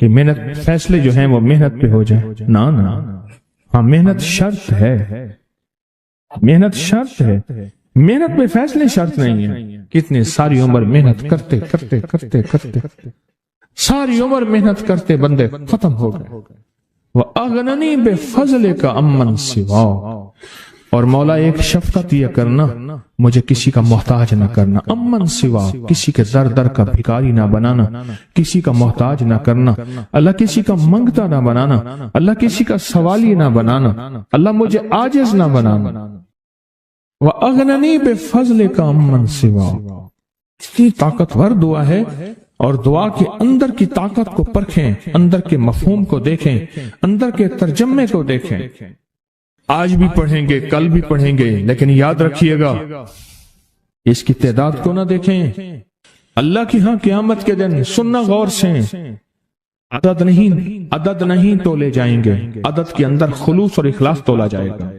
کہ محنت فیصلے جو ہیں وہ محنت پہ ہو جائیں، نہ ہاں محنت شرط ہے، محنت شرط ہے، محنت میں فیصلے شرط نہیں ہے۔ کتنے ساری عمر محنت کرتے کرتے کرتے کرتے ساری عمر محنت کرتے بندے ختم ہو گئے۔ وَأَغْنَنِي بِفَضْلِكَ عَمَّنْ سِوَاكَ، اور مولا ایک شفقت یہ کرنا، مجھے کسی کا محتاج نہ کرنا، امن سوا، کسی کے در در کا بھکاری نہ بنانا، کسی کا محتاج نہ کرنا، اللہ کسی کا منگتا نہ بنانا، اللہ کسی کا سوالی نہ بنانا، اللہ مجھے عاجز نہ بنانا۔ وَأَغْنَنِي بِفَضْلِكَ عَمَّنْ سِوَاكَ، اتنی طاقتور دعا ہے، اور دعا کے اندر کی طاقت کو پرکھیں، اندر کے مفہوم کو دیکھیں، اندر کے ترجمے کو دیکھیں۔ آج بھی پڑھیں گے، کل بھی پڑھیں گے، لیکن یاد رکھیے گا اس کی تعداد کو نہ دیکھیں۔ اللہ کی ہاں قیامت کے دن سننا غور سے، عدد نہیں تولے جائیں گے، عدد کے اندر خلوص اور اخلاص تولا جائے گا۔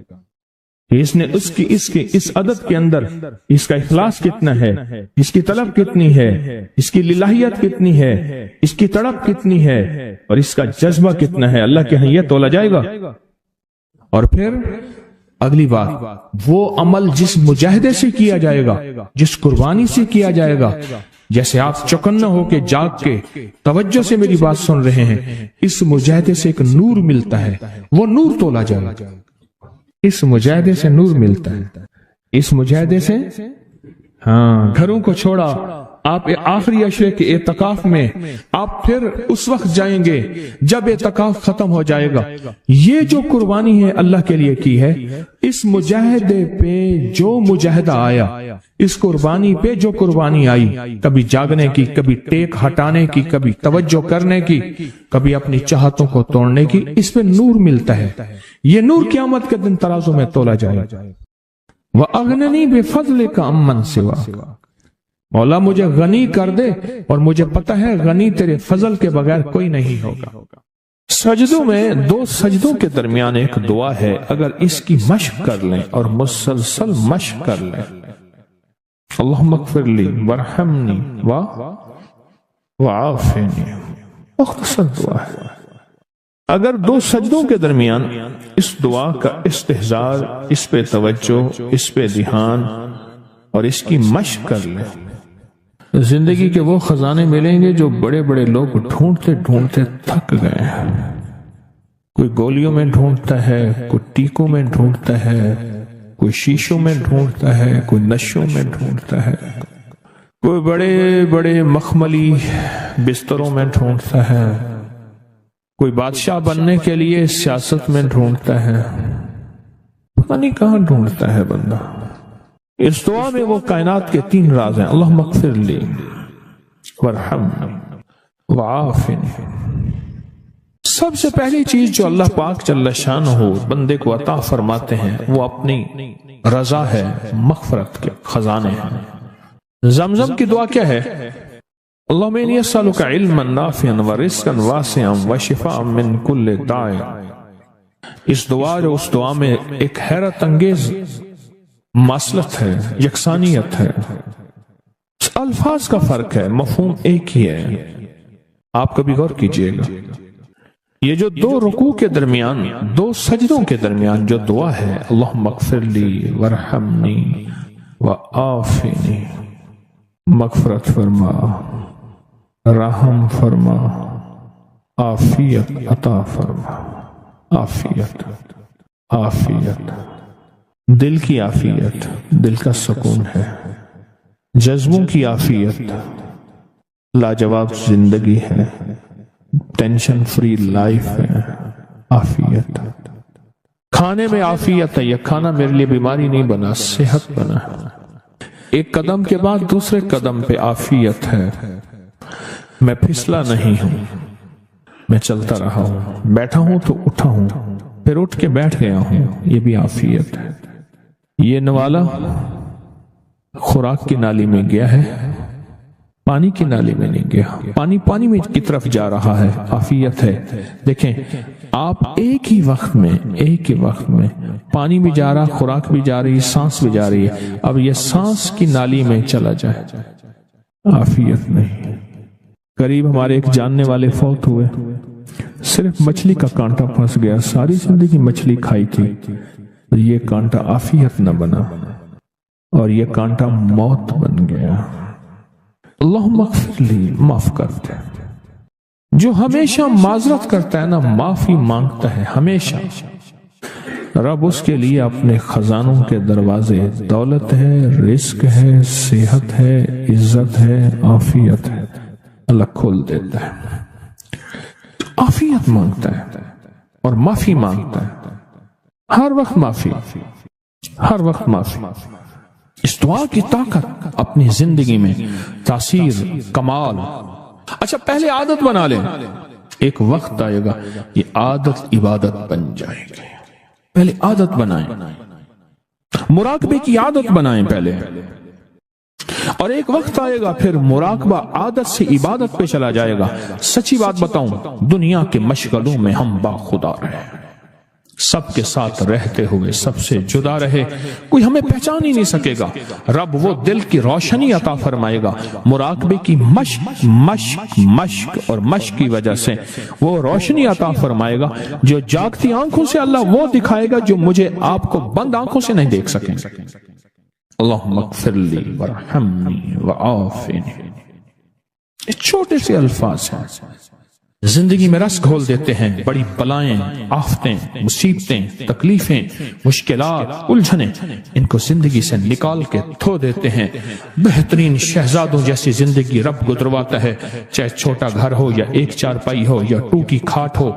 اس نے اس عدد کے اندر اس کا اخلاص کتنا ہے، اس کی طلب کتنی ہے، اس کی للہیت کتنی ہے، اس کی تڑپ کتنی ہے، اور اس کا جذبہ کتنا ہے، اللہ کے ہاں یہ تولا جائے گا۔ اور پھر اگلی بات، وہ عمل جس مجاہدے سے کیا جائے گا، جس قربانی سے کیا جائے گا، جیسے آپ چوکنا ہو کے جاگ کے توجہ سے میری بات سن رہے ہیں، اس مجاہدے سے ایک نور ملتا ہے، وہ نور تولا جائے گا۔ اس مجاہدے سے نور ملتا ہے، اس مجاہدے سے ہاں گھروں کو چھوڑا، آپ آخری عشرے کے اعتکاف میں آپ پھر اس وقت جائیں گے جب اعتکاف ختم ہو جائے گا۔ یہ جو قربانی ہے اللہ کے لیے کی ہے، اس مجاہدے پہ جو مجاہدہ آیا، اس قربانی پہ جو قربانی آئی، کبھی جاگنے کی، کبھی ٹیک ہٹانے کی، کبھی توجہ کرنے کی، کبھی اپنی چاہتوں کو توڑنے کی، اس پہ نور ملتا ہے۔ یہ نور قیامت کے دن ترازو میں تولا جائے۔ وَأَغْنَنِي بِفَضْلِكَ عَمَّنْ سِوَاكَ، مولا مجھے غنی کر دے، اور مجھے پتہ ہے غنی تیرے فضل کے بغیر کوئی نہیں ہوگا۔ سجدوں میں، دو سجدوں کے درمیان ایک دعا ہے، اگر اس کی مشق کر لیں اور مسلسل مشق کر لیں، اللہم اغفر لی وارحمنی وعافنی، مختصر دعا ہے۔ اگر دو سجدوں کے درمیان اس دعا کا استحضار، اس پہ توجہ، اس پہ دھیان اور اس کی مشق کر لیں، زندگی کے وہ خزانے ملیں گے جو بڑے بڑے لوگ ڈھونڈتے ڈھونڈتے تھک گئے ہیں۔ کوئی گولیوں میں ڈھونڈتا ہے، کوئی ٹیکوں میں ڈھونڈتا ہے، کوئی شیشوں میں ڈھونڈتا ہے، کوئی نشوں میں ڈھونڈتا ہے، کوئی بڑے بڑے مخملی بستروں میں ڈھونڈتا ہے، کوئی بادشاہ بننے کے لیے سیاست میں ڈھونڈتا ہے، پتہ نہیں کہاں ڈھونڈتا ہے بندہ۔ اس دعا میں وہ کائنات کے تین راز ہیں، اللہم اغفر لی وارحمنی وعافنی۔ سب سے پہلی چیز جو اللہ پاک جل شانہ بندے کو عطا فرماتے ہیں وہ اپنی رضا ہے، مغفرت کے خزانے ہیں۔ زمزم کی دعا کیا ہے؟ اللہم انی اسألک علما نافعا ورزقا واسعا وشفاء من کل داء۔ اس دعا جو اس دعا میں ایک حیرت انگیز ماصلت ہے، یکسانیت ہے، الفاظ کا فرق ہے، مفہوم ایک ہی ہے۔ آپ کبھی غور کیجئے گا، یہ جو دو رکوع کے درمیان، دو سجدوں کے درمیان جو دعا ہے، اللہم اغفر لی وارحمنی وعافنی، مغفرت فرما، رحم فرما، عافیت عطا فرما، عافیت عافیت، دل کی عافیت، دل کا سکون ہے، جذبوں کی عافیت، لاجواب زندگی ہے، ٹینشن فری لائف ہے، عافیت، کھانے میں عافیت ہے، یہ کھانا میرے لیے بیماری نہیں بنا، صحت بنا ہے، ایک قدم کے بعد دوسرے قدم پہ عافیت ہے، میں پھسلا نہیں ہوں، میں چلتا رہا ہوں، بیٹھا ہوں تو اٹھا ہوں، پھر اٹھ کے بیٹھ گیا ہوں، یہ بھی عافیت ہے۔ یہ نوالا خوراک کی نالی میں گیا ہے، پانی کی نالی میں نہیں گیا، پانی میں کی طرف جا رہا ہے، عافیت ہے۔ دیکھیں آپ ایک ہی وقت میں پانی بھی جا رہا، خوراک بھی جا رہی، سانس بھی جا رہی ہے، اب یہ سانس کی نالی میں چلا جائے، عافیت نہیں۔ قریب ہمارے ایک جاننے والے فوت ہوئے، صرف مچھلی کا کانٹا پھنس گیا، ساری زندگی مچھلی کھائی تھی، یہ کانٹا عافیت نہ بنا اور یہ کانٹا موت بن گیا۔ اللہم اغفر لی، معاف کر دے۔ جو ہمیشہ معذرت کرتا ہے نا، معافی مانگتا ہے ہمیشہ، رب اس کے لیے اپنے خزانوں کے دروازے، دولت ہے، رزق ہے، صحت ہے، عزت ہے، عافیت ہے، اللہ کھول دیتا ہے۔ عافیت مانگتا ہے اور معافی مانگتا ہے، ہر وقت معافی، ہر وقت معافی۔ اس دعا کی طاقت اپنی زندگی میں تاثیر، کمال۔ اچھا پہلے عادت بنا لیں، ایک وقت آئے گا یہ عادت عبادت بن جائے گی۔ پہلے عادت بنائیں، مراقبے کی عادت بنائیں پہلے، اور ایک وقت آئے گا پھر مراقبہ عادت سے عبادت پہ چلا جائے گا۔ سچی بات بتاؤں، دنیا کے مشغلوں میں ہم باخدا رہے، سب کے ساتھ رہتے ہوئے سب سے جدا رہے، کوئی ہمیں پہچان ہی نہیں سکے گا۔ رب وہ دل کی روشنی عطا فرمائے گا، مراقبے کی مشق مشق مشق اور مشق کی وجہ سے وہ روشنی عطا فرمائے گا جو جاگتی آنکھوں سے اللہ وہ دکھائے گا جو مجھے آپ کو بند آنکھوں سے نہیں دیکھ سکیں۔ اللہم اغفر لی ورحمنی وعافنی، یہ چھوٹے سے الفاظ ہیں، زندگی میں رس گھول دیتے ہیں۔ بڑی بلائیں، آفتیں، مصیبتیں، تکلیفیں، مشکلات، الجھنیں، ان کو زندگی سے نکال کے دھو دیتے ہیں۔ بہترین شہزادوں جیسی زندگی رب گزرواتا ہے، چاہے چھوٹا گھر ہو یا ایک چارپائی ہو یا ٹوٹی کھاٹ ہو۔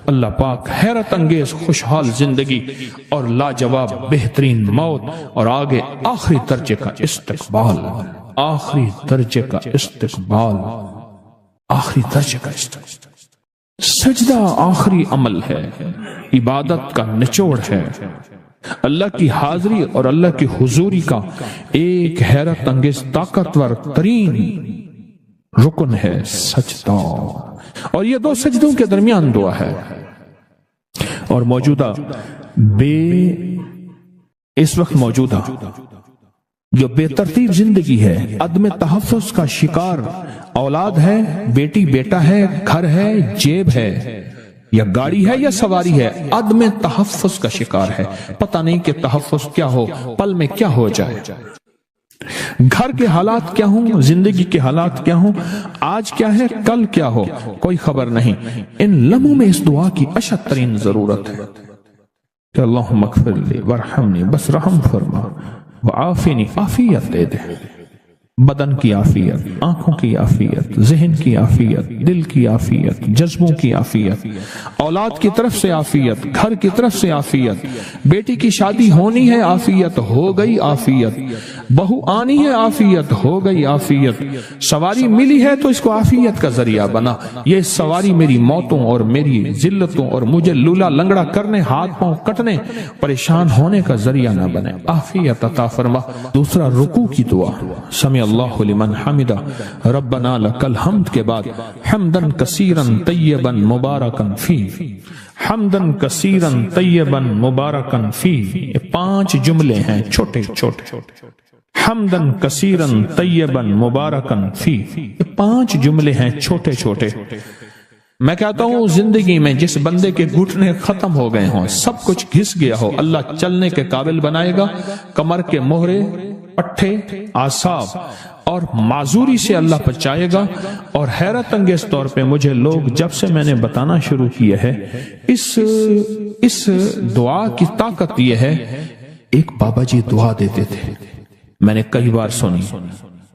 اللہ پاک حیرت انگیز خوشحال زندگی اور لاجواب بہترین موت، اور آگے آخری درجے کا استقبال، آخری درجے کا استقبال، آخری درجے کا استقبال۔ سجدہ آخری عمل ہے، عبادت کا نچوڑ ہے، اللہ کی حاضری اور اللہ کی حضوری کا ایک حیرت انگیز طاقتور ترین رکن ہے سجدہ، اور یہ دو سجدوں کے درمیان دعا ہے۔ اور موجودہ اس وقت موجودہ جو بے ترتیب زندگی ہے، عدم تحفظ کا شکار اولاد ہے، بیٹی بیٹا ہے، گھر ہے، جیب ہے، یا گاڑی ہے یا سواری ہے، عدم تحفظ کا شکار ہے، پتہ نہیں کہ تحفظ کیا ہو، پل میں کیا ہو جائے، گھر کے حالات کیا ہوں، زندگی کے حالات کیا ہوں، آج کیا ہے، کل کیا ہو، کوئی خبر نہیں۔ ان لمحوں میں اس دعا کی اشد ترین ضرورت ہے کہ اللہم اغفر لی ورحمنی، بس رحم فرما، وعافنی، عافیت دے دے، بدن کی عافیت، آنکھوں کی عافیت، ذہن کی عافیت، دل کی عافیت، جذبوں کی عافیت، اولاد کی طرف سے عافیت، گھر کی طرف سے عافیت، بیٹی کی شادی ہونی ہے، عافیت ہو گئی، عافیت، بہو آنی ہے، عافیت ہو گئی، عافیت، سواری ملی ہے تو اس کو عافیت کا ذریعہ بنا، یہ سواری میری موتوں اور میری ذلتوں اور مجھے لولا لنگڑا کرنے، ہاتھ پاؤں کٹنے، پریشان ہونے کا ذریعہ نہ بنے، عافیت عطا فرما۔ دوسرا رکوع کی دعا، سمع اللہ لمن حمدہ، ربنا لک الحمد کے بعد حمدن کثیرن طیبن مبارکن فی، حمدن کثیرن طیبن مبارکن فی، یہ 5 جملے ہیں چھوٹے چھوٹے، حمدن کثیرن طیبن مبارکن فی، یہ 5 جملے ہیں چھوٹے چھوٹے۔ میں کہتا ہوں زندگی میں جس بندے کے گھٹنے ختم ہو گئے ہوں، سب کچھ گھس گیا ہو، اللہ چلنے کے قابل بنائے گا، کمر کے مہرے، پٹھے، اعصاب اور معذوری سے اللہ بچائے گا۔ اور حیرت انگیز طور پہ مجھے لوگ جب سے میں نے بتانا شروع کیا ہے، اس دعا کی طاقت یہ ہے، ایک بابا جی دعا دیتے تھے، میں نے کئی بار سنی،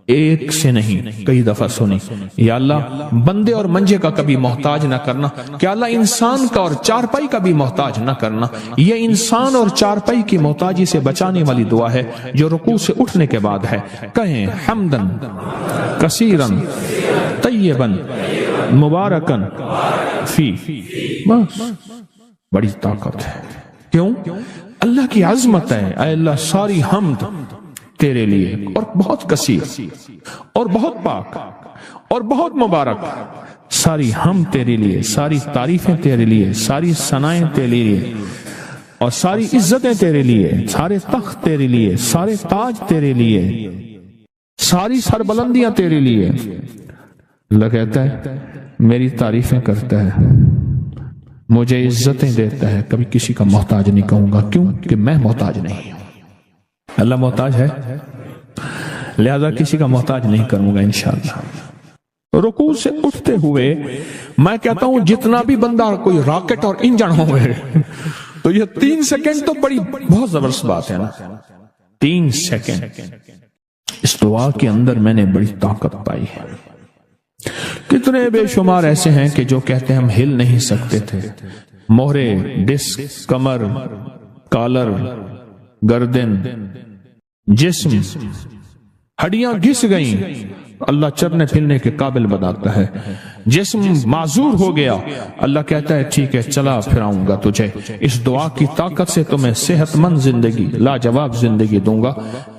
ایک سے نہیں کئی دفعہ سنی، یا اللہ بندے اور منجے کا کبھی محتاج نہ کرنا، کہ اللہ انسان کا اور چارپائی کا بھی محتاج نہ کرنا۔ یہ انسان اور چارپائی کی محتاجی سے بچانے والی دعا ہے جو رکوع سے اٹھنے کے بعد ہے۔ کہیں حمدن کثیرن طیبن مبارکن فی، بس بڑی طاقت ہے۔ کیوں؟ اللہ کی عظمت ہے، اے اللہ ساری حمد تیرے لیے، اور بہت کثیر اور بہت پاک اور بہت مبارک، ساری ہم تیرے لیے، ساری تعریفیں تیرے لیے، ساری ثنائیں تیرے لیے، اور ساری عزتیں تیرے لیے، سارے تخت تیرے لیے، سارے تاج تیرے لیے، ساری سربلندیاں تیرے لیے، اللہ کہتا ہے میری تعریفیں کرتا ہے، مجھے عزتیں دیتا ہے، کبھی کسی کا محتاج نہیں کہوں گا، کیوں کہ میں محتاج نہیں ہوں۔ اللہ محتاج ہے، لہذا کسی کا محتاج نہیں کروں گا انشاءاللہ۔ رکوع سے اٹھتے ہوئے میں کہتا ہوں جتنا بھی بندہ کوئی راکٹ اور انجن ہو گئے تو یہ 3 سیکنڈ تو بہت زبردست بات ہے نا، 3 سیکنڈ اس دعا کے اندر میں نے بڑی طاقت پائی ہے۔ کتنے بے شمار ایسے ہیں کہ جو کہتے ہیں ہم ہل نہیں سکتے تھے، مہرے، ڈسک، کمر، کالر، گردن، جسم، ہڈیاں گھس گئیں، اللہ چلنے پھرنے کے قابل بناتا ہے۔ جسم معذور ہو گیا، اللہ کہتا ہے ٹھیک ہے چلا پھراؤں گا تجھے، اس دعا کی طاقت سے تمہیں صحت مند زندگی، لاجواب زندگی دوں گا۔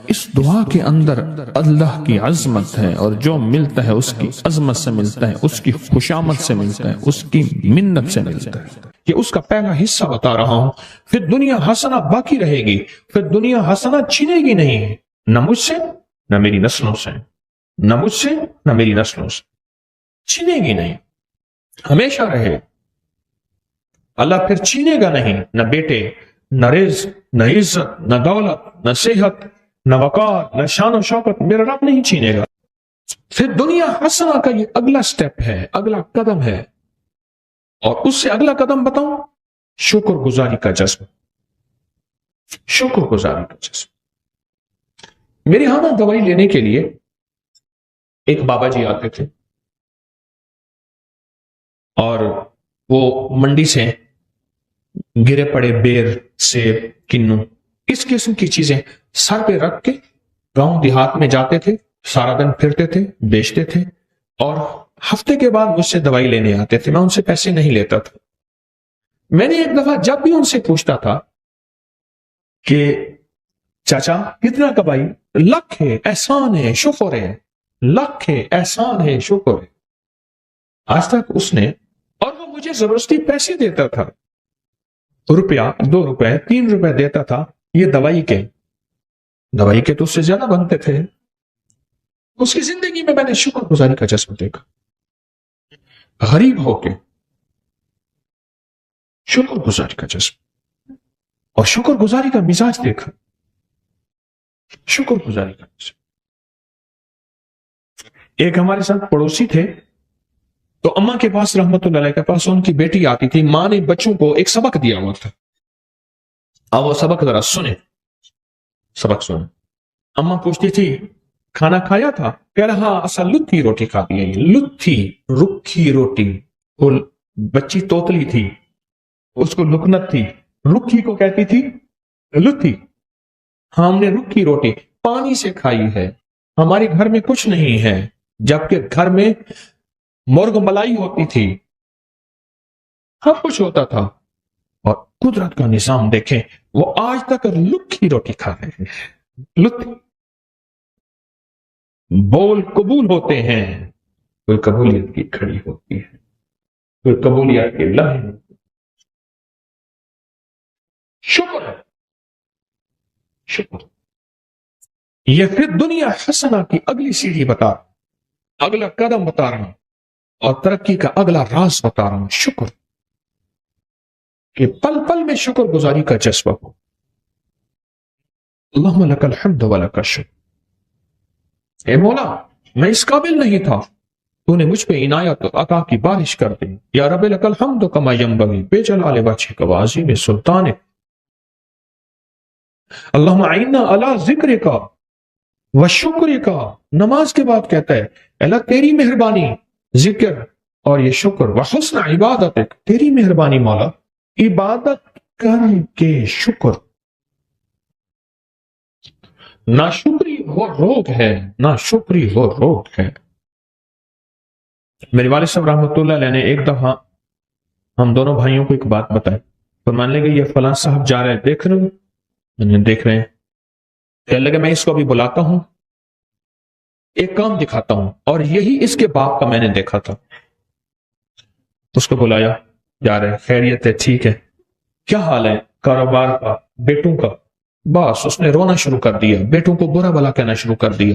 اس دعا کے اندر اللہ کی عظمت ہے، اور جو ملتا ہے اس کی عظمت سے ملتا ہے، اس کی خوشامد سے ملتا ہے، اس کی منت سے ملتا ہے۔ یہ اس کا پہلا حصہ بتا رہا ہوں۔ پھر دنیا حسنہ باقی رہے گی، پھر دنیا حسنہ چھینے گی نہیں، نہ مجھ سے نہ میری نسلوں سے، نہ مجھ سے نہ میری نسلوں سے، چھینے گی نہیں، ہمیشہ رہے۔ اللہ پھر چھینے گا نہیں، نہ بیٹے، نہ رزق، نہ عزت، نہ دولت، نہ صحت، نہ وقار، نہ شان و شوکت، میرا رب نہیں چھینے گا۔ پھر دنیا حسنہ کا یہ اگلا سٹیپ ہے، اگلا قدم ہے، اور اس سے اگلا قدم بتاؤں، شکر گزاری کا جذبہ، شکر گزاری کا جذبہ۔ میرے ہاں نا دوائی لینے کے لیے ایک بابا جی آتے تھے، اور وہ منڈی سے گرے پڑے بیر، سیب، کنو، اس قسم کی چیزیں سر پہ رکھ کے گاؤں دیہات میں جاتے تھے، سارا دن پھرتے تھے، بیچتے تھے، اور ہفتے کے بعد مجھ سے دوائی لینے آتے تھے۔ میں ان سے پیسے نہیں لیتا تھا۔ میں نے ایک دفعہ جب بھی ان سے پوچھتا تھا کہ چاچا کتنا کمائی، لکھ ہے، احسان ہے، شکر ہے، لکھ ہے، احسان ہے، شکر ہے، آج تک اس نے، اور وہ مجھے زبردستی پیسے دیتا تھا، روپیہ، 2 روپے، 3 روپے دیتا تھا، یہ دوائی کے تو اس سے زیادہ بنتے تھے۔ اس کی زندگی میں نے شکر گزاری کا جذبہ دیکھا، غریب ہو کے شکر گزاری کا جذبہ، اور شکر گزاری کا مزاج دیکھا، شکر گزاری کا مزاج۔ ایک ہمارے ساتھ پڑوسی تھے، تو اماں کے پاس، رحمت اللہ علیہ کے پاس، ان کی بیٹی آتی تھی، ماں نے بچوں کو ایک سبق دیا ہوا تھا، اب وہ سبق ذرا سنیں، سبق سنیں۔ اماں پوچھتی تھی کھانا کھایا تھا، کہہ رہا اصل لتھی روٹی کھاتی ہے، لتھی، رکھی روٹی۔ وہ بچی توتلی تھی، اس کو لکنت تھی، رکھی کو کہتی تھی لتھی۔ ہم نے رکھی روٹی پانی سے کھائی ہے، ہمارے گھر میں کچھ نہیں ہے، جبکہ گھر میں مرغ ملائی ہوتی تھی، سب کچھ ہوتا تھا، اور قدرت کا نظام دیکھیں، وہ آج تک لکھی روٹی کھا رہے ہیں، لتھی۔ بول قبول ہوتے ہیں، کوئی قبولیت کی کھڑی ہوتی ہے، کوئی قبولیت کے لمحے۔ شکر ہے، شکر۔ یہ پھر دنیا حسنہ کی اگلی سیڑھی بتا، اگلا قدم بتا رہا ہوں، اور ترقی کا اگلا راز بتا رہا ہوں، شکر، کہ پل پل میں شکر گزاری کا جذبہ ہو۔ اللہم لک الحمد ولک الشکر۔ اے مولا، میں اس قابل نہیں تھا، تو نے مجھ پہ عنایت عطا کی بارش کر دی، یا رب لک الحمد کما ینبغی بجلال وجہک وعظیم سلطانک۔ اللہم اعنا علی ذکرک و شکرک۔ نماز کے بعد کہتا ہے اللہ تیری مہربانی، ذکر اور یہ شکر، و حسن عبادتک، تیری مہربانی مولا، عبادت کر کے شکر۔ ناشکری وہ روگ ہے، ناشکری وہ روگ ہے۔ میرے والد صاحب رحمۃ اللہ علیہ نے ایک دفعہ ہم دونوں بھائیوں کو ایک بات بتائی، تو مان لے گا یہ فلاں صاحب جا رہے ہیں، دیکھ رہے ہو، دیکھ رہے ہیں، کہنے لگے میں اس کو ابھی بلاتا ہوں، ایک کام دکھاتا ہوں، اور یہی اس کے باپ کا میں نے دیکھا تھا۔ اس کو بلایا، جا رہے، خیریت ہے، ٹھیک ہے، کیا حال ہے، کاروبار کا، بیٹوں کا، بس اس نے رونا شروع کر دیا، بیٹوں کو برا بھلا کہنا شروع کر دیا،